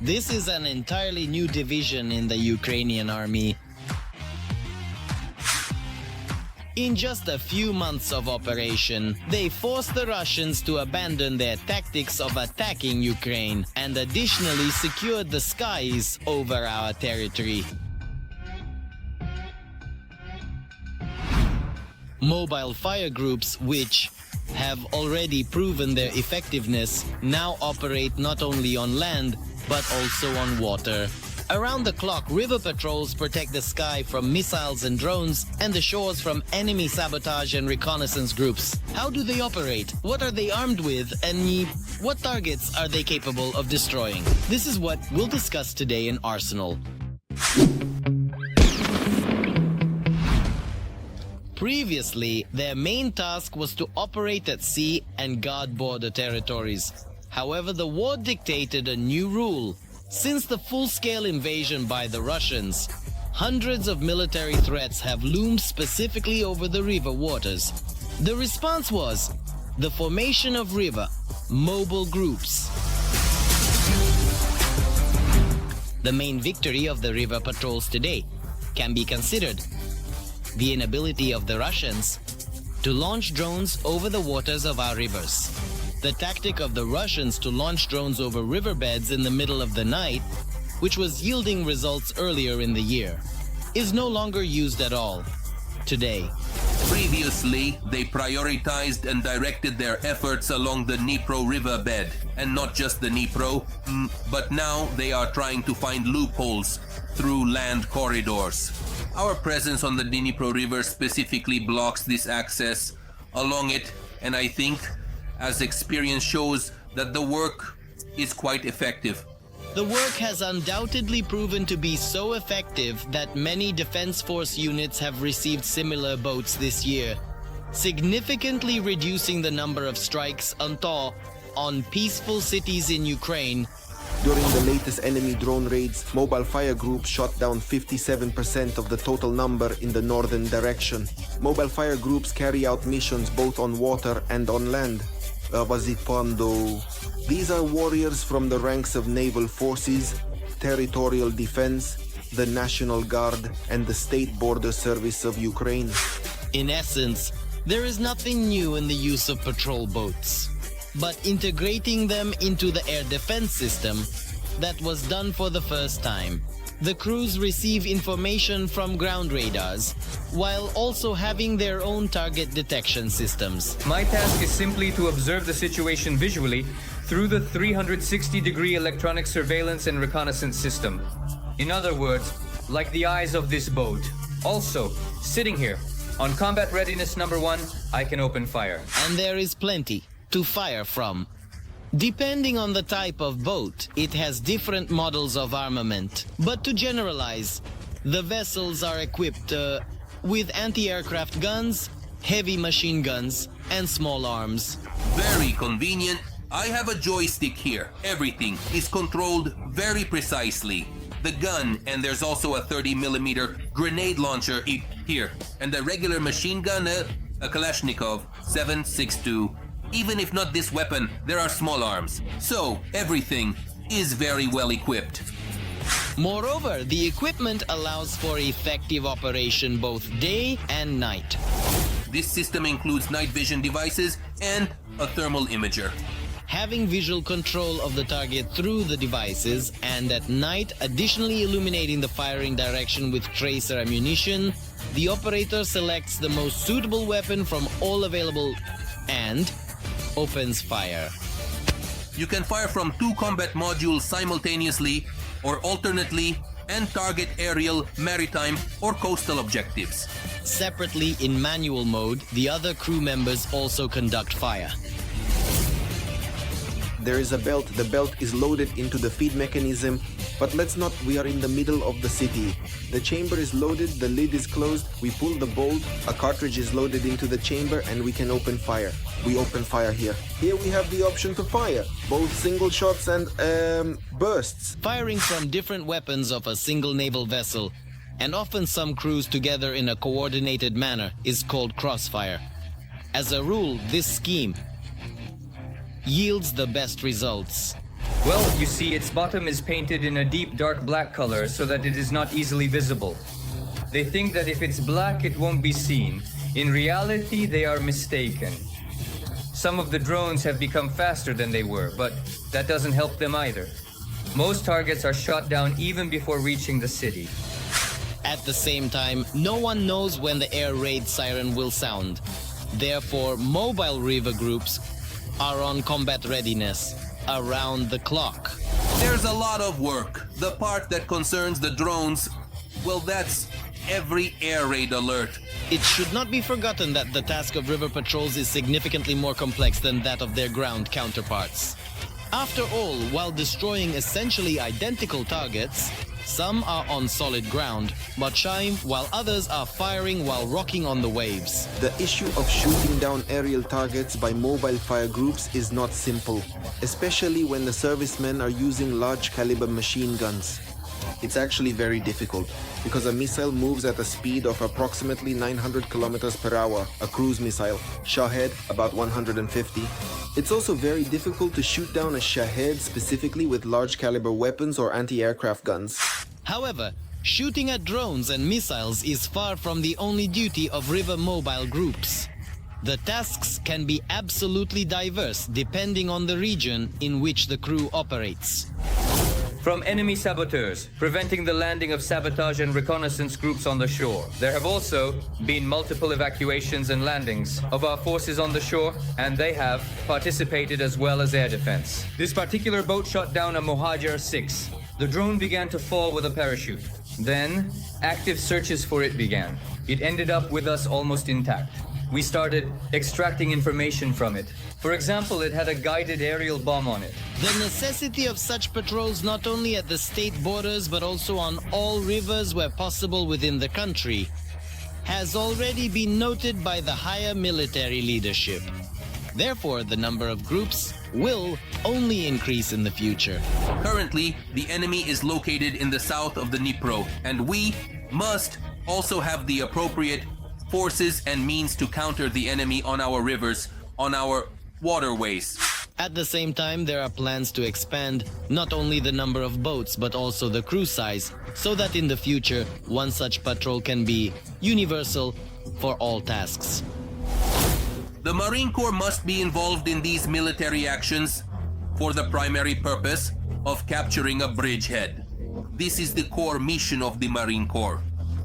This is an entirely new division in the Ukrainian army. In just a few months of operation, they forced the Russians to abandon their tactics of attacking Ukraine and additionally secured the skies over our territory. Mobile fire groups, which have already proven their effectiveness, now operate not only on land but also on water. Around the clock, river patrols protect the sky from missiles and drones and the shores from enemy sabotage and reconnaissance groups. How do they operate? What are they armed with? And what targets are they capable of destroying? This is what we'll discuss today in Arsenal. Previously, their main task was to operate at sea and guard border territories. However, the war dictated a new rule. Since the full-scale invasion by the Russians, hundreds of military threats have loomed specifically over the river waters. The response was the formation of river mobile groups. The main victory of the river patrols today can be considered the inability of the Russians to launch drones over the waters of our rivers. The tactic of the Russians to launch drones over riverbeds in the middle of the night, which was yielding results earlier in the year, is no longer used at all today. Previously, they prioritized and directed their efforts along the Dnipro riverbed, and not just the Dnipro, but now they are trying to find loopholes through land corridors. Our presence on the Dnipro River specifically blocks this access along it, and I think, as experience shows, that the work is quite effective. The work has undoubtedly proven to be so effective that many Defense Force units have received similar boats this year, significantly reducing the number of strikes on peaceful cities in Ukraine. During the latest enemy drone raids, mobile fire groups shot down 57% of the total number in the northern direction. Mobile fire groups carry out missions both on water and on land. These are warriors from the ranks of naval forces, territorial defense, the National Guard, and the State Border Service of Ukraine. In essence, there is nothing new in the use of patrol boats, but integrating them into the air defense system that was done for the first time. The crews receive information from ground radars, while also having their own target detection systems. My task is simply to observe the situation visually through the 360-degree electronic surveillance and reconnaissance system. In other words, like the eyes of this boat. Also, sitting here, on combat readiness number 1, I can open fire. And there is plenty to fire from. Depending on the type of boat, it has different models of armament. But to generalize, the vessels are equipped with anti-aircraft guns, heavy machine guns, and small arms. Very convenient. I have a joystick here. Everything is controlled very precisely. The gun, and there's also a 30mm grenade launcher here, and a regular machine gun, a Kalashnikov 7.62. Even if not this weapon, there are small arms. So, everything is very well equipped. Moreover, the equipment allows for effective operation both day and night. This system includes night vision devices and a thermal imager. Having visual control of the target through the devices, and at night additionally illuminating the firing direction with tracer ammunition, the operator selects the most suitable weapon from all available and opens fire. You can fire from 2 combat modules simultaneously or alternately and target aerial, maritime, or coastal objectives. Separately in manual mode, the other crew members also conduct fire. There is a belt. The belt is loaded into the feed mechanism, but we are in the middle of the city. The chamber is loaded, the lid is closed, we pull the bolt, a cartridge is loaded into the chamber, and we can open fire. We open fire here. Here we have the option to fire, both single shots and bursts. Firing from different weapons of a single naval vessel, and often some crews together in a coordinated manner, is called crossfire. As a rule, this scheme yields the best results. Well, you see, its bottom is painted in a deep dark black color so that it is not easily visible. They think that if it's black, it won't be seen. In reality, they are mistaken. Some of the drones have become faster than they were, but that doesn't help them either. Most targets are shot down even before reaching the city. At the same time, no one knows when the air raid siren will sound. Therefore, mobile river groups are on combat readiness around the clock. There's a lot of work. The part that concerns the drones, well, that's every air raid alert. It should not be forgotten that the task of river patrols is significantly more complex than that of their ground counterparts. After all, while destroying essentially identical targets, some are on solid ground, but shine, while others are firing while rocking on the waves. The issue of shooting down aerial targets by mobile fire groups is not simple, especially when the servicemen are using large caliber machine guns. It's actually very difficult, because a missile moves at a speed of approximately 900 kilometers per hour, a cruise missile, Shahed about 150. It's also very difficult to shoot down a Shahed specifically with large caliber weapons or anti-aircraft guns. However, shooting at drones and missiles is far from the only duty of river mobile groups. The tasks can be absolutely diverse depending on the region in which the crew operates. From enemy saboteurs, preventing the landing of sabotage and reconnaissance groups on the shore. There have also been multiple evacuations and landings of our forces on the shore, and they have participated as well as air defense. This particular boat shot down a Mohajer 6. The drone began to fall with a parachute. Then, active searches for it began. It ended up with us almost intact. We started extracting information from it. For example, it had a guided aerial bomb on it. The necessity of such patrols not only at the state borders but also on all rivers where possible within the country has already been noted by the higher military leadership. Therefore, the number of groups will only increase in the future. Currently, the enemy is located in the south of the Dnipro, and we must also have the appropriate forces and means to counter the enemy on our rivers, on our waterways. At the same time, there are plans to expand not only the number of boats but also the crew size, so that in the future, one such patrol can be universal for all tasks. The Marine Corps must be involved in these military actions for the primary purpose of capturing a bridgehead. This is the core mission of the Marine Corps.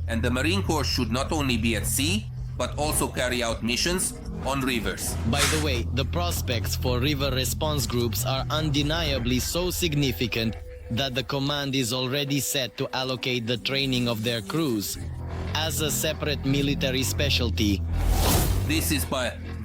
And the Marine Corps should not only be at sea, but also carry out missions on rivers. By the way, the prospects for river response groups are undeniably so significant that the command is already set to allocate the training of their crews as a separate military specialty. This is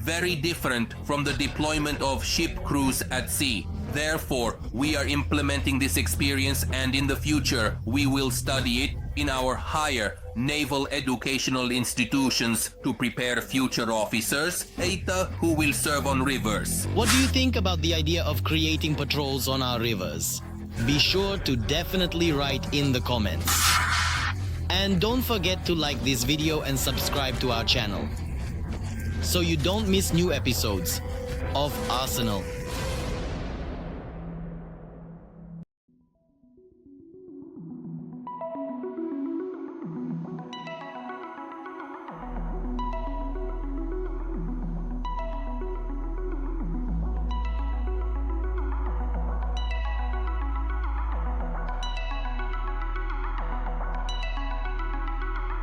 very different from the deployment of ship crews at sea. Therefore, we are implementing this experience, and in the future, we will study it in our higher naval educational institutions to prepare future officers, who will serve on rivers. What do you think about the idea of creating patrols on our rivers? Be sure to definitely write in the comments. And don't forget to like this video and subscribe to our channel so you don't miss new episodes of Arsenal.